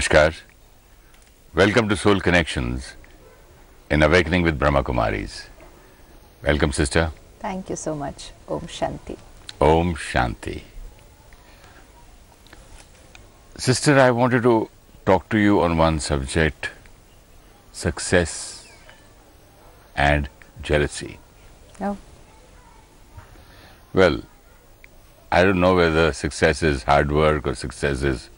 Namaskar. Welcome to Soul Connections in Awakening with Brahmakumaris. Welcome, sister. Thank you so much. Om Shanti. Om Shanti. Sister, I wanted to talk to you on one subject, success and jealousy. Oh. Well, I don't know whether success is hard work or success is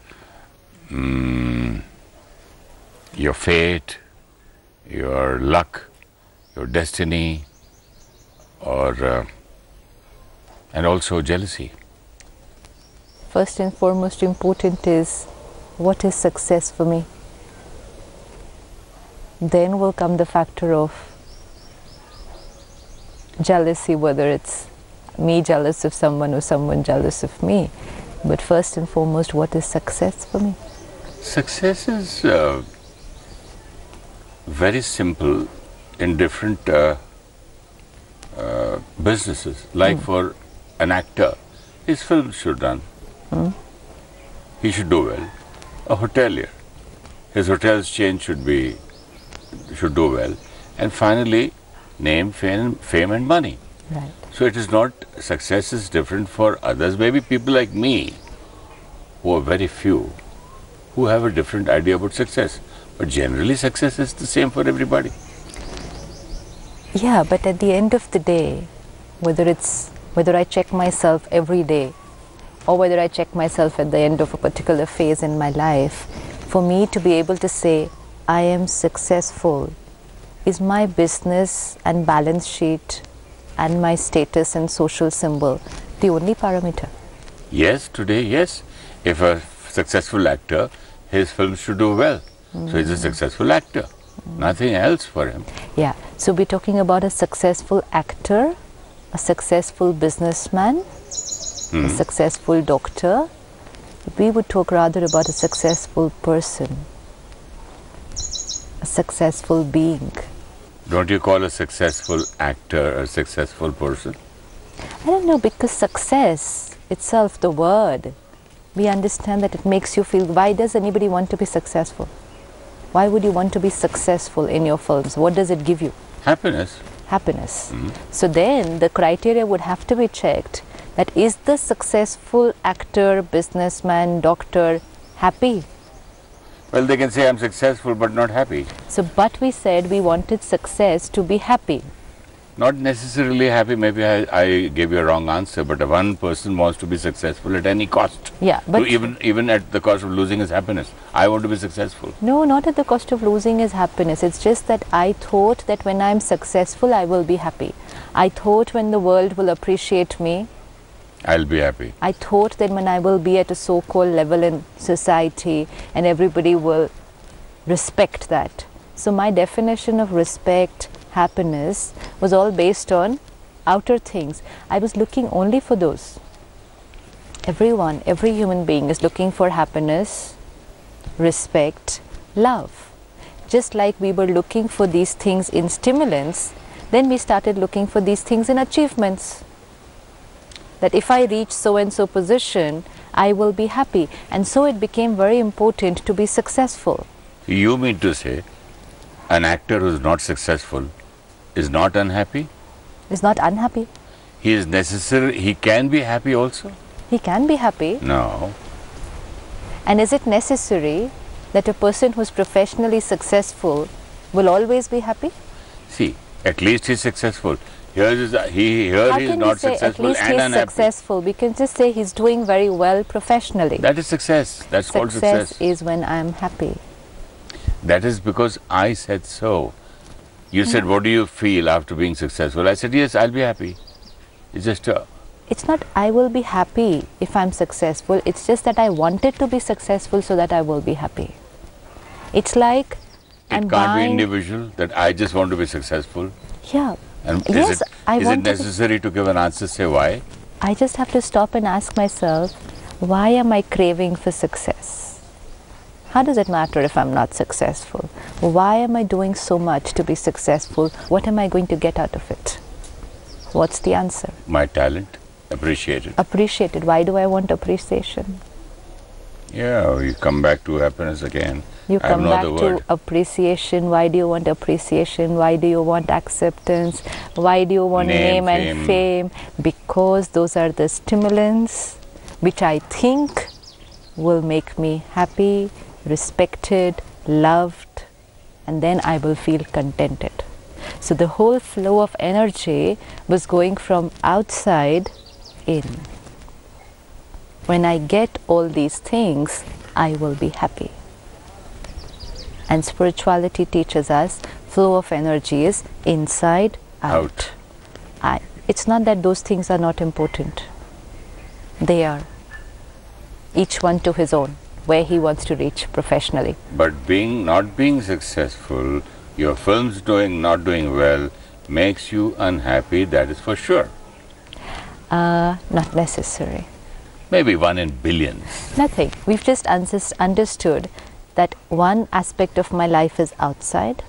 your fate, your luck, your destiny, or and also jealousy. First and foremost important is, what is success for me? Then will come the factor of jealousy, whether it's me jealous of someone or someone jealous of me. But first and foremost, what is success for me? Success is very simple in different businesses. Like for an actor, his film should run. He should do well. A hotelier, his hotel's chain should do well. And finally, name, fame and money. Right. So it is not, success is different for others. Maybe people like me, who are very few, who have a different idea about success. But generally success is the same for everybody. Yeah, but at the end of the day, whether I check myself every day or whether I check myself at the end of a particular phase in my life, for me to be able to say I am successful, is my business and balance sheet and my status and social symbol the only parameter? Yes, today, yes. If a successful actor, his film should do well. So he's a successful actor. Nothing else for him. Yeah. So we're talking about a successful actor, a successful businessman, a successful doctor. We would talk rather about a successful person, a successful being. Don't you call a successful actor a successful person? I don't know, because success itself, the word, we understand that it makes you feel, why does anybody want to be successful? Why would you want to be successful in your films? What does it give you? Happiness. Happiness. So then the criteria would have to be checked, that is the successful actor, businessman, doctor happy? Well, they can say I'm successful but not happy. So, but we said we wanted success to be happy. Not necessarily happy. Maybe I gave you a wrong answer, but one person wants to be successful at any cost. Yeah, but even at the cost of losing his happiness. I want to be successful. No, not at the cost of losing his happiness. It's just that I thought that when I'm successful, I will be happy. I thought when the world will appreciate me, I'll be happy. I thought that when I will be at a so-called level in society and everybody will respect that. So my definition of respect, happiness was all based on outer things. I was looking only for those. Everyone, every human being is looking for happiness, respect, love. Just like we were looking for these things in stimulants, then we started looking for these things in achievements. That if I reach so-and-so position, I will be happy. And so it became very important to be successful. You mean to say an actor who is not successful is not unhappy? Is not unhappy. He is necessary. He can be happy also? He can be happy. No. And is it necessary that a person who is professionally successful will always be happy? See, at least he's successful. Here he is not successful and unhappy. At least he's successful. We can just say he's doing very well professionally. That is success. That's called success. Success is when I'm happy. That is because I said so. You said, what do you feel after being successful? I said, yes, I'll be happy. It's just It's not I will be happy if I'm successful. It's just that I wanted to be successful so that I will be happy. It's like it can't be individual, that I just want to be successful. Yeah. And yes, is it necessary to give an answer, say why? I just have to stop and ask myself, why am I craving for success? How does it matter if I'm not successful? Why am I doing so much to be successful? What am I going to get out of it? What's the answer? My talent, appreciated. Appreciated. Why do I want appreciation? Yeah, you come back to happiness again. You I have come no back other to word. appreciation. Why do you want appreciation? Why do you want acceptance? Why do you want name and fame? Because those are the stimulants which I think will make me happy, respected, loved, and then I will feel contented. So the whole flow of energy was going from outside in. When I get all these things, I will be happy. And spirituality teaches us flow of energy is inside out. It's not that those things are not important. They are. Each one to his own, where he wants to reach professionally. But not being successful, your film's not doing well, makes you unhappy, that is for sure. Not necessary. Maybe 1 in billions. Nothing. We've just understood that one aspect of my life is outside,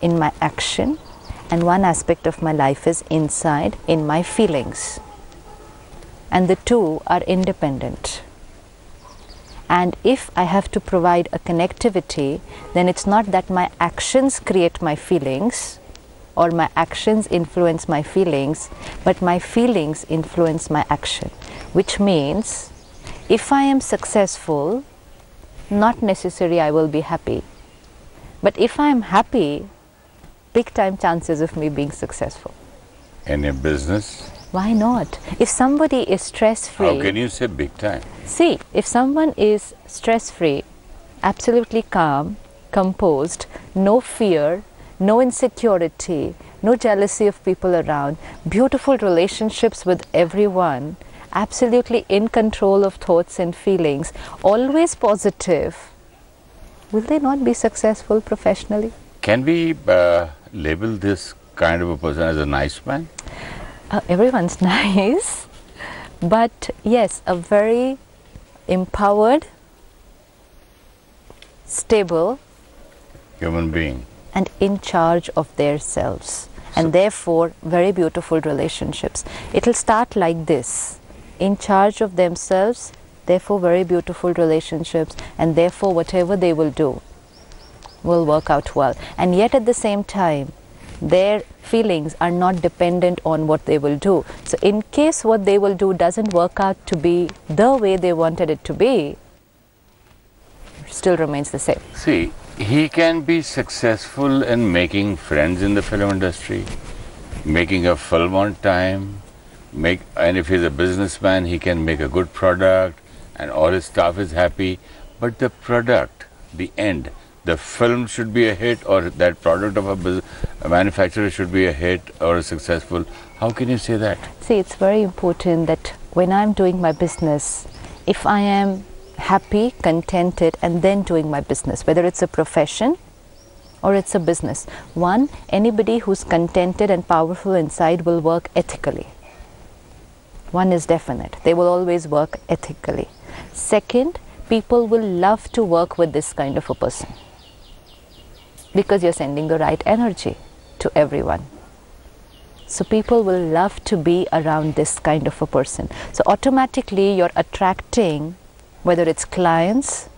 in my action, and one aspect of my life is inside, in my feelings. And the two are independent. And if I have to provide a connectivity, then it's not that my actions create my feelings or my actions influence my feelings, but my feelings influence my action. Which means if I am successful, not necessarily I will be happy. But if I am happy, big time chances of me being successful. In a business? Why not? If somebody is stress-free... How can you say big time? See, if someone is stress-free, absolutely calm, composed, no fear, no insecurity, no jealousy of people around, beautiful relationships with everyone, absolutely in control of thoughts and feelings, always positive, will they not be successful professionally? Can we label this kind of a person as a nice man? Everyone's nice, but yes, a very empowered, stable Human being. and in charge of their selves, and therefore very beautiful relationships. It will start like this: in charge of themselves, therefore very beautiful relationships, and therefore whatever they will do will work out well. And yet at the same time, their feelings are not dependent on what they will do. So in case what they will do doesn't work out to be the way they wanted it to be, it still remains the same. See, he can be successful in making friends in the film industry, making a film on time, and if he's a businessman, he can make a good product and all his staff is happy. But the product, the end, the film should be a hit, or that product of a manufacturer should be a hit or successful. How can you say that? See, it's very important that when I'm doing my business, if I am happy, contented, and then doing my business, whether it's a profession or it's a business. One, anybody who's contented and powerful inside will work ethically. One is definite. They will always work ethically. Second, people will love to work with this kind of a person because you're sending the right energy to everyone. So people will love to be around this kind of a person. So automatically you're attracting, whether it's clients,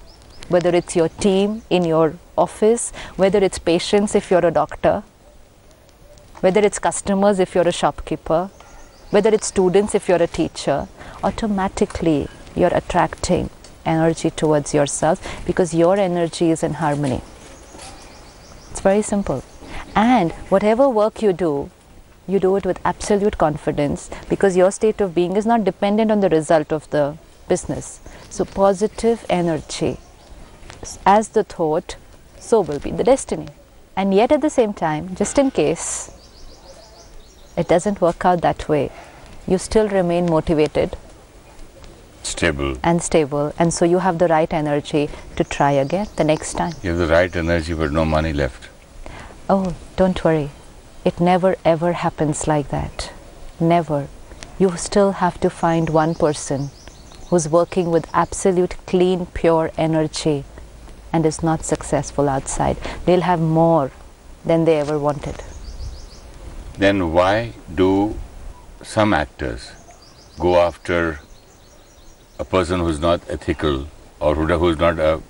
whether it's your team in your office, whether it's patients if you're a doctor, whether it's customers if you're a shopkeeper, whether it's students if you're a teacher, automatically you're attracting energy towards yourself because your energy is in harmony. It's very simple. And whatever work you do it with absolute confidence because your state of being is not dependent on the result of the business. So positive energy, as the thought, so will be the destiny. And yet at the same time, just in case it doesn't work out that way, you still remain motivated, stable, and so you have the right energy to try again the next time. You have the right energy but no money left. Oh, don't worry. It never ever happens like that. Never. You still have to find one person who's working with absolute clean, pure energy and is not successful outside. They'll have more than they ever wanted. Then why do some actors go after a person who's not ethical or who's not a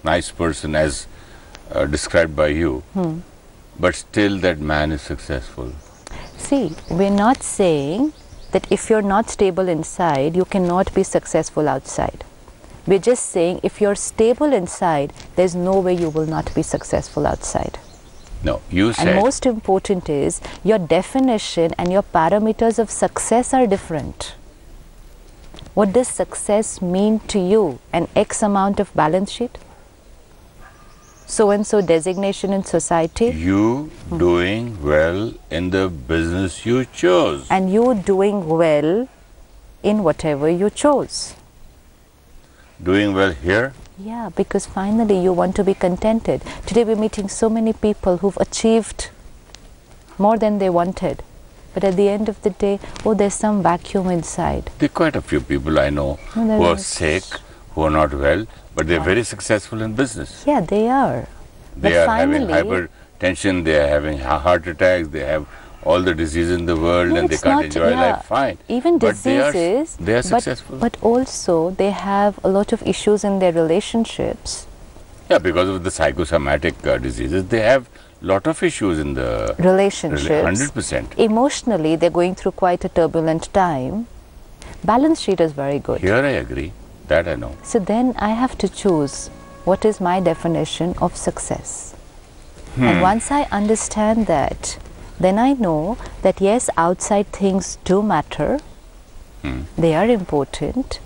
nice person as described by you, but still that man is successful? See, we're not saying that if you're not stable inside, you cannot be successful outside. We're just saying if you're stable inside, there's no way you will not be successful outside. No, you said... And most important is, your definition and your parameters of success are different. What does success mean to you? An X amount of balance sheet? So-and-so designation in society? You doing well in the business you chose. And you doing well in whatever you chose. Doing well here? Yeah, because finally you want to be contented. Today we're meeting so many people who've achieved more than they wanted. But at the end of the day, oh, there's some vacuum inside. There are quite a few people I know who are sick, who are not well, but they're very successful in business. Yeah, they are. They are having hypertension, they are having heart attacks, they have all the diseases in the world, No, and they it's can't not- enjoy yeah, life fine. Even But diseases, they are successful. but also they have a lot of issues in their relationships. Yeah, because of the psychosomatic diseases, they have lot of issues in the Relationships. 100%. Emotionally, they're going through quite a turbulent time. Balance sheet is very good. Here I agree, that I know. So then I have to choose what is my definition of success. And once I understand that, then I know that yes, outside things do matter. They are important.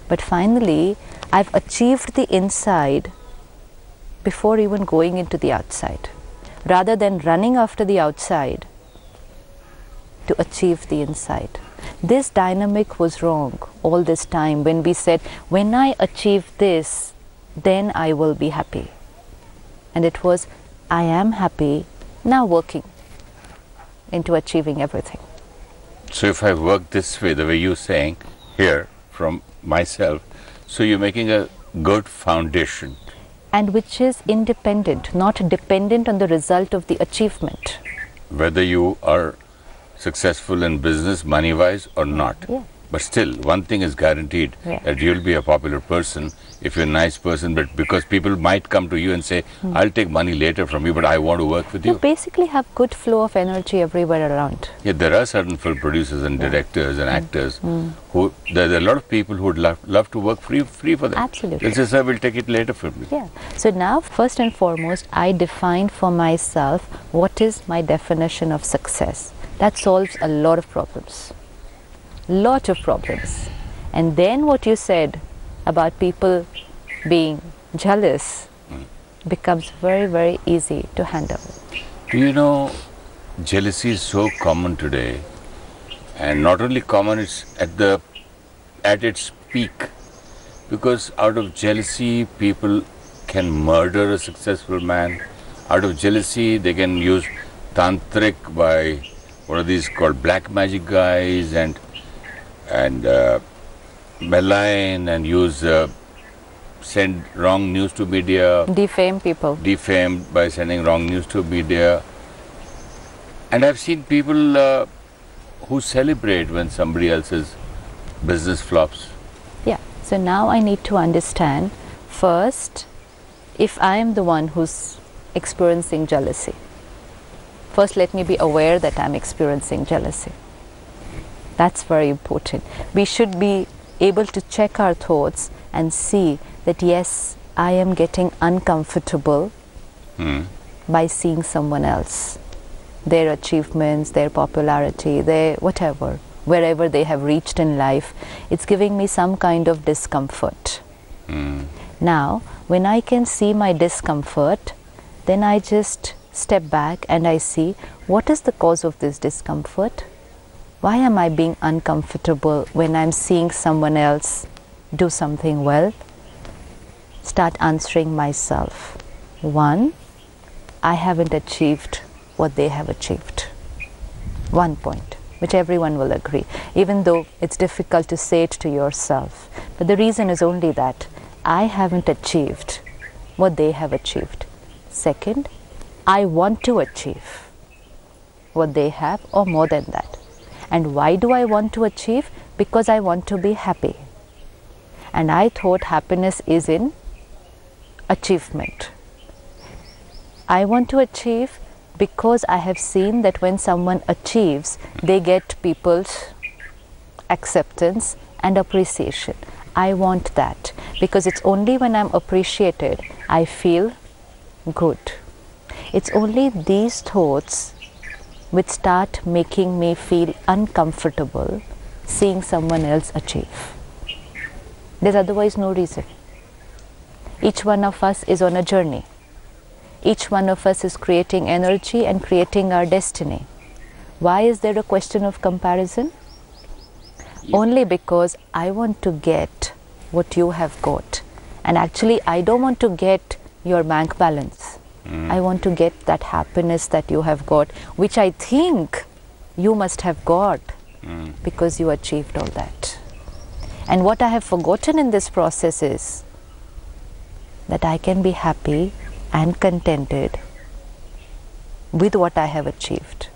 But finally, I've achieved the inside before even going into the outside. Rather than running after the outside to achieve the inside. This dynamic was wrong all this time when we said, when I achieve this, then I will be happy. And it was, I am happy, now working into achieving everything. So if I work this way, the way you're saying here from myself, so you're making a good foundation. And which is independent, not dependent on the result of the achievement. Whether you are successful in business, money-wise or not. Yeah. But still, one thing is guaranteed, that you'll be a popular person if you're a nice person, but because people might come to you and say, I'll take money later from you, but I want to work with You you. basically have good flow of energy everywhere around. Yeah, there are certain film producers and directors and actors who, there are a lot of people who would love to work free for them. Absolutely. They'll say, sir, we'll take it later from you. Yeah. So now, first and foremost, I define for myself what is my definition of success. That solves a lot of problems. Lot of problems. And then what you said about people being jealous becomes very, very easy to handle. Do you know, jealousy is so common today, and not only common, it's at its peak, because out of jealousy people can murder a successful man. Out of jealousy they can use tantric by what are these called, black magic guys, and malign and use send wrong news to media. Defame people. Defamed by sending wrong news to media. And I've seen people who celebrate when somebody else's business flops. Yeah. So now I need to understand first, if I am the one who's experiencing jealousy. First, let me be aware that I'm experiencing jealousy. That's very important. We should be able to check our thoughts and see that yes, I am getting uncomfortable by seeing someone else, their achievements, their popularity, their whatever, wherever they have reached in life. It's giving me some kind of discomfort. Now, when I can see my discomfort, then I just step back and I see what is the cause of this discomfort. Why am I being uncomfortable when I'm seeing someone else do something well? Start answering myself. 1, I haven't achieved what they have achieved. 1 point, which everyone will agree, even though it's difficult to say it to yourself. But the reason is only that I haven't achieved what they have achieved. Second, I want to achieve what they have or more than that. And why do I want to achieve? Because I want to be happy. And I thought happiness is in achievement. I want to achieve because I have seen that when someone achieves, they get people's acceptance and appreciation. I want that because it's only when I'm appreciated I feel good. It's only these thoughts which start making me feel uncomfortable seeing someone else achieve. There's otherwise no reason. Each one of us is on a journey. Each one of us is creating energy and creating our destiny. Why is there a question of comparison? Only because I want to get what you have got. And actually, I don't want to get your bank balance. I want to get that happiness that you have got, which I think you must have got because you achieved all that. And what I have forgotten in this process is that I can be happy and contented with what I have achieved.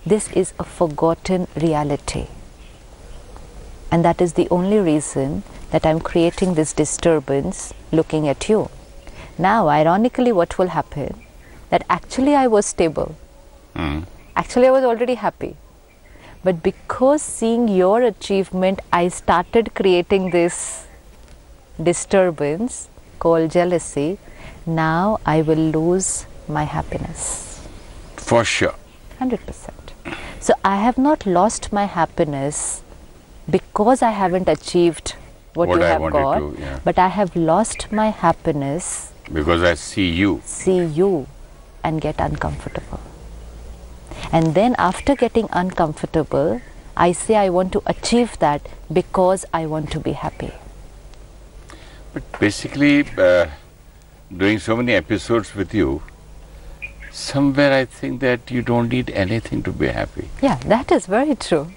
This is a forgotten reality. And that is the only reason that I'm creating this disturbance looking at you. Now, ironically, what will happen? That actually I was stable. Actually, I was already happy. But because seeing your achievement, I started creating this disturbance called jealousy. Now I will lose my happiness. For sure. 100%. So I have not lost my happiness because I haven't achieved what you have got, to, but I have lost my happiness because I see you and get uncomfortable. And then after getting uncomfortable, I say I want to achieve that because I want to be happy. But basically, doing so many episodes with you, somewhere I think that you don't need anything to be happy. Yeah, that is very true.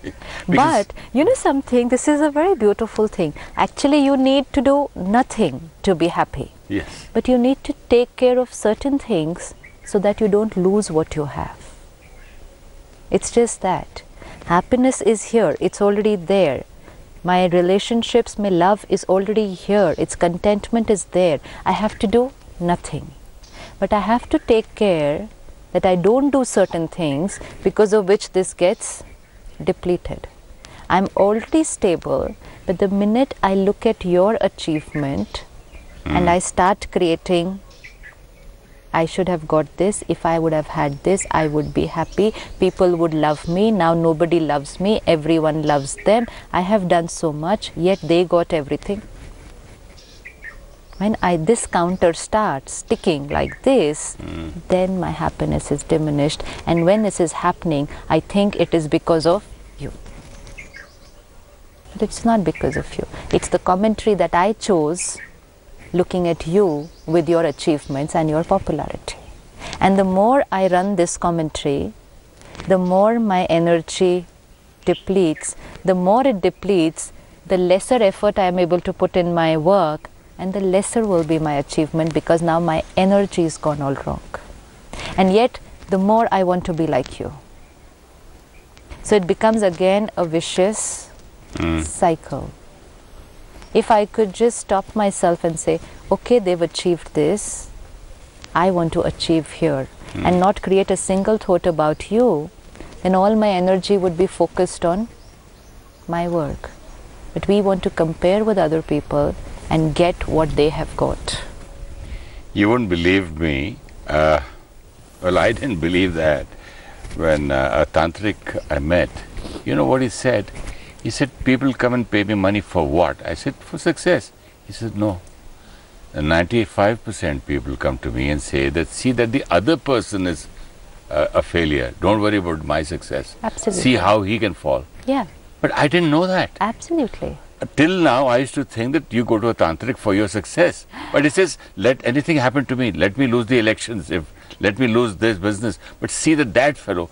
But you know something, this is a very beautiful thing. Actually, you need to do nothing to be happy. Yes. But you need to take care of certain things so that you don't lose what you have. It's just that. Happiness is here. It's already there. My relationships, my love is already here. Its contentment is there. I have to do nothing. But I have to take care that I don't do certain things because of which this gets depleted. I'm already stable, but the minute I look at your achievement and I start creating, I should have got this, if I would have had this, I would be happy, people would love me, now nobody loves me, everyone loves them, I have done so much, yet they got everything. When this counter starts ticking like this, then my happiness is diminished. And when this is happening, I think it is because of you. But it's not because of you. It's the commentary that I chose looking at you with your achievements and your popularity. And the more I run this commentary, the more my energy depletes. The more it depletes, the lesser effort I am able to put in my work, and the lesser will be my achievement because now my energy is gone all wrong. And yet, the more I want to be like you. So it becomes again a vicious cycle. If I could just stop myself and say, okay, they've achieved this, I want to achieve here, and not create a single thought about you, then all my energy would be focused on my work. But we want to compare with other people and get what they have got. You wouldn't believe me. Well, I didn't believe that when a tantric I met. You know what he said? He said, people come and pay me money for what? I said, for success. He said, no. 95% people come to me and say that, see that the other person is a failure. Don't worry about my success. Absolutely. See how he can fall. Yeah. But I didn't know that. Absolutely. Till now, I used to think that you go to a tantric for your success. But he says, let anything happen to me. Let me lose the elections. Let me lose this business. But see that fellow,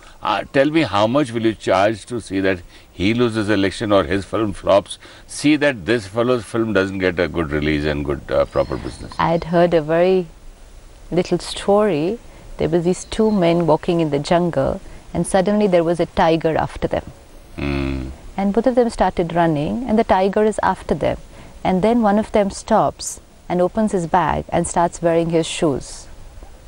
tell me how much will you charge to see that he loses election or his film flops. See that this fellow's film doesn't get a good release and good proper business. I had heard a very little story. There were these two men walking in the jungle and suddenly there was a tiger after them. And both of them started running and the tiger is after them. And then one of them stops and opens his bag and starts wearing his shoes.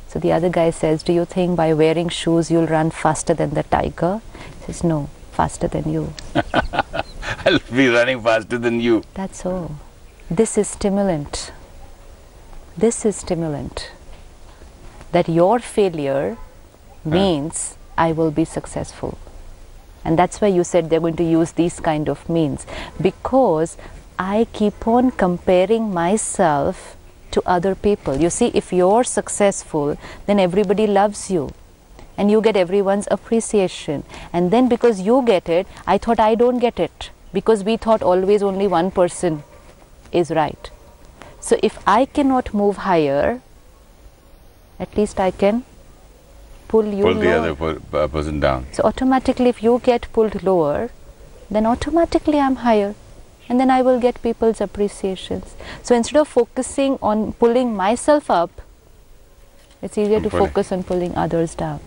So the other guy says, do you think by wearing shoes you'll run faster than the tiger? He says, no, faster than you. I'll be running faster than you. That's all. This is stimulant. This is stimulant. That your failure means I will be successful. And that's why you said they're going to use these kind of means. Because I keep on comparing myself to other people. You see, if you're successful, then everybody loves you. And you get everyone's appreciation. And then because you get it, I thought I don't get it. Because we thought always only one person is right. So if I cannot move higher, at least I can pull you Pull lower. the other person down. So automatically if you get pulled lower, then automatically I'm higher. And then I will get people's appreciations. So instead of focusing on pulling myself up, it's easier to focus on pulling others down.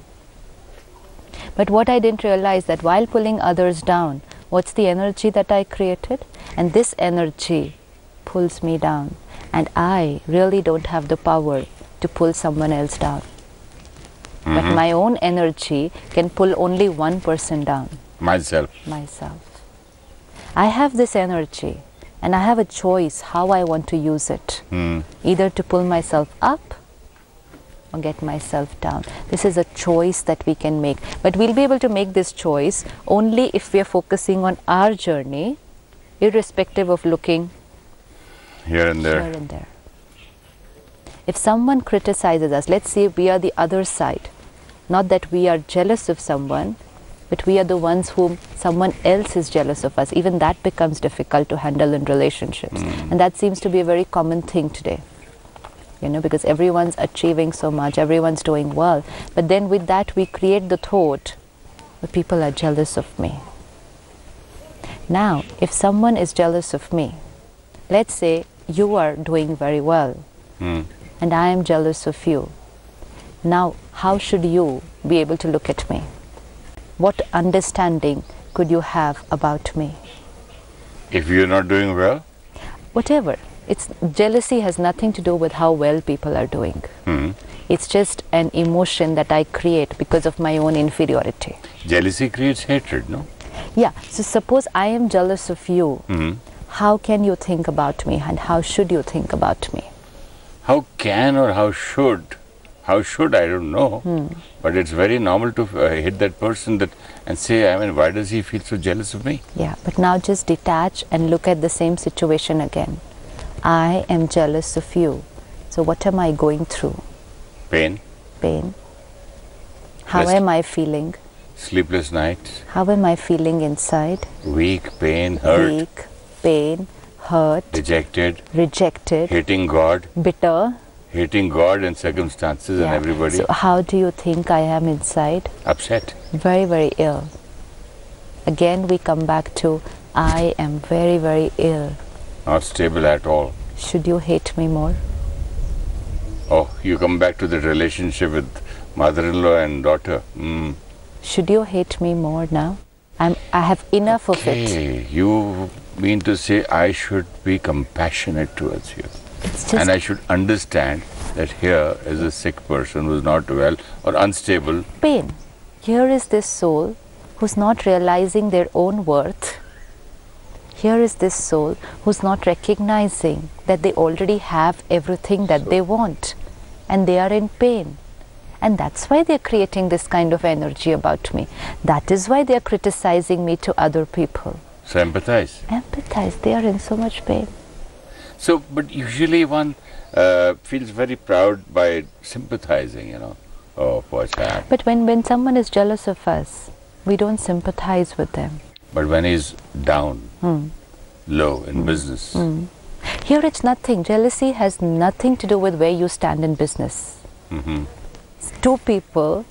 But what I didn't realize that while pulling others down, what's the energy that I created? And this energy pulls me down. And I really don't have the power to pull someone else down. But my own energy can pull only one person down. Myself. Myself. I have this energy and I have a choice how I want to use it. Either to pull myself up or get myself down. This is a choice that we can make. But we'll be able to make this choice only if we are focusing on our journey, irrespective of looking Here and there. here and there. If someone criticizes us, let's say we are the other side. Not that we are jealous of someone, but we are the ones whom someone else is jealous of us. Even that becomes difficult to handle in relationships. And that seems to be a very common thing today. You know, because everyone's achieving so much, everyone's doing well. But then with that we create the thought that people are jealous of me. Now, if someone is jealous of me, let's say you are doing very well and I am jealous of you. Now, how should you be able to look at me? What understanding could you have about me? If you're not doing well? Whatever. Jealousy has nothing to do with how well people are doing. It's just an emotion that I create because of my own inferiority. Jealousy creates hatred, no? Yeah. So suppose I am jealous of you. How can you think about me and how should you think about me? How can or how should? How should, I don't know. But it's very normal to hit that person and say, I mean, why does he feel so jealous of me? Yeah, but now just detach and look at the same situation again. I am jealous of you. So what am I going through? Pain. Pain. How Rest. am I feeling? Sleepless nights. How am I feeling inside? Weak, pain, hurt. Weak, pain, hurt, Dejected. rejected, Hating God. bitter. Hating God and circumstances and everybody. So how do you think I am inside? Upset. Very, very ill. Again we come back to I am very, very ill. Not stable at all. Should you hate me more? Oh, you come back to that relationship with mother-in-law and daughter. Should you hate me more now? I have enough of it. Okay, you mean to say I should be compassionate towards you. It's just And I should understand that here is a sick person who's not well or unstable. pain. Here is this soul who's not realizing their own worth. Here is this soul who's not recognizing that they already have everything that they want and they are in pain. And that's why they're creating this kind of energy about me. That is why they're criticizing me to other people. So empathize. Empathize, they are in so much pain. So, but usually one feels very proud by sympathizing, you know. Oh, poor chap. But when someone is jealous of us, we don't sympathize with them. But when he's down, low in business. Here it's nothing. Jealousy has nothing to do with where you stand in business. Two people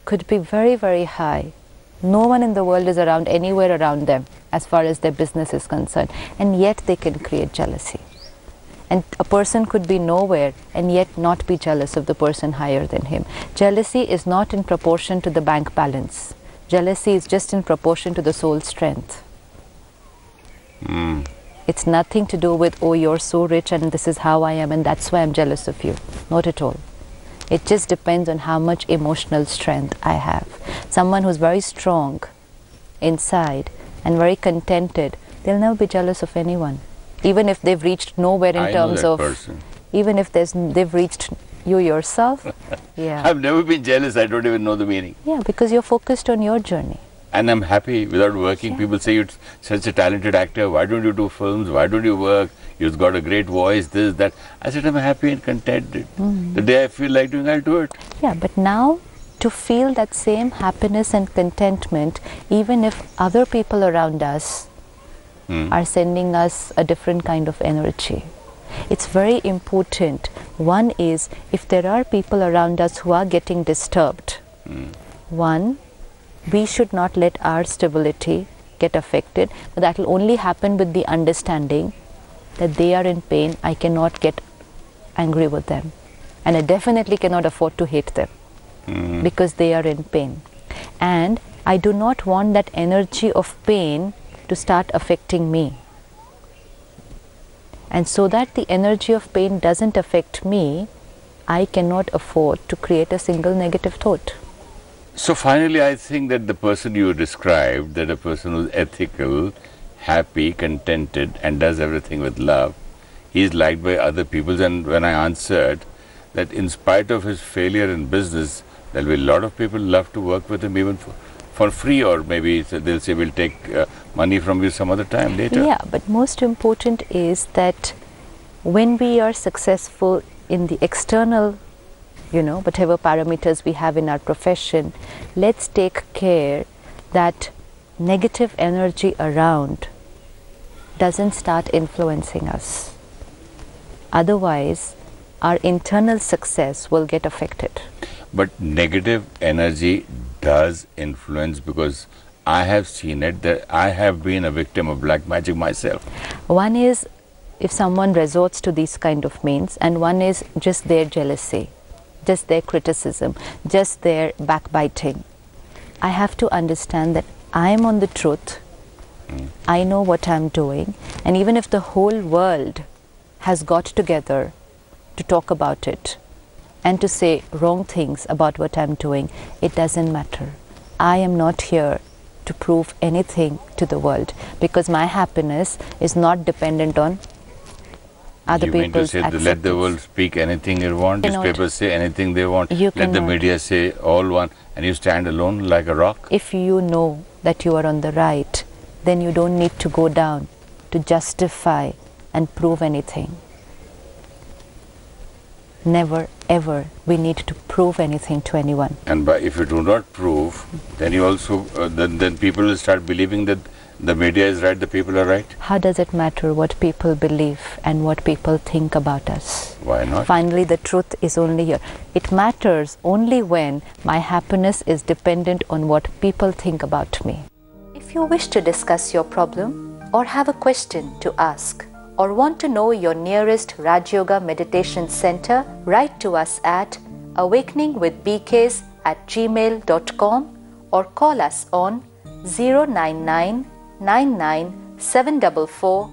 could be very, very high. No one in the world is around, anywhere around them as far as their business is concerned. And yet they can create jealousy. And a person could be nowhere and yet not be jealous of the person higher than him. Jealousy is not in proportion to the bank balance. Jealousy is just in proportion to the soul's strength. It's nothing to do with, oh, you're so rich and this is how I am and that's why I'm jealous of you. Not at all. It just depends on how much emotional strength I have. Someone who's very strong inside and very contented, they'll never be jealous of anyone. Even if they've reached nowhere in terms of... person. Even if they've reached you yourself. Yeah. I've never been jealous. I don't even know the meaning. Yeah, because you're focused on your journey. And I'm happy without working. Yeah. People say you're such a talented actor. Why don't you do films? Why don't you work? You've got a great voice, this, that. I said, I'm happy and contented. The day I feel like doing, I'll do it. Yeah, but now to feel that same happiness and contentment, even if other people around us are sending us a different kind of energy. It's very important. One is, if there are people around us who are getting disturbed, one, we should not let our stability get affected. But that will only happen with the understanding that they are in pain. I cannot get angry with them. And I definitely cannot afford to hate them because they are in pain. And I do not want that energy of pain to start affecting me. And so that the energy of pain doesn't affect me, I cannot afford to create a single negative thought. So finally, I think that the person you described, that a person who's ethical, happy, contented, and does everything with love, he is liked by other people. And when I answered that in spite of his failure in business, there will be a lot of people love to work with him even for free, or maybe they'll say, we'll take money from you some other time later. Yeah, but most important is that when we are successful in the external, whatever parameters we have in our profession, let's take care that negative energy around doesn't start influencing us. Otherwise, our internal success will get affected. But negative energy does influence, because I have seen it, that I have been a victim of black magic myself. One is if someone resorts to these kind of means, and one is just their jealousy, just their criticism, just their backbiting. I have to understand that I am on the truth. I know what I'm doing, and even if the whole world has got together to talk about it and to say wrong things about what I'm doing, it doesn't matter. I am not here to prove anything to the world, because my happiness is not dependent on other people's acceptance. You mean to say, let the world speak anything they want, newspapers say anything they want, let the media say all one, and you stand alone like a rock? If you know that you are on the right, then you don't need to go down to justify and prove anything. Never ever we need to prove anything to anyone. And if you do not prove, then you also then people will start believing that the media is right, the people are right. How does it matter what people believe and what people think about us? Why not? Finally, the truth is only here. It matters only when my happiness is dependent on what people think about me. If you wish to discuss your problem or have a question to ask, or want to know your nearest Raj Yoga Meditation Center, write to us at awakeningwithbks@gmail.com or call us on 099 99 744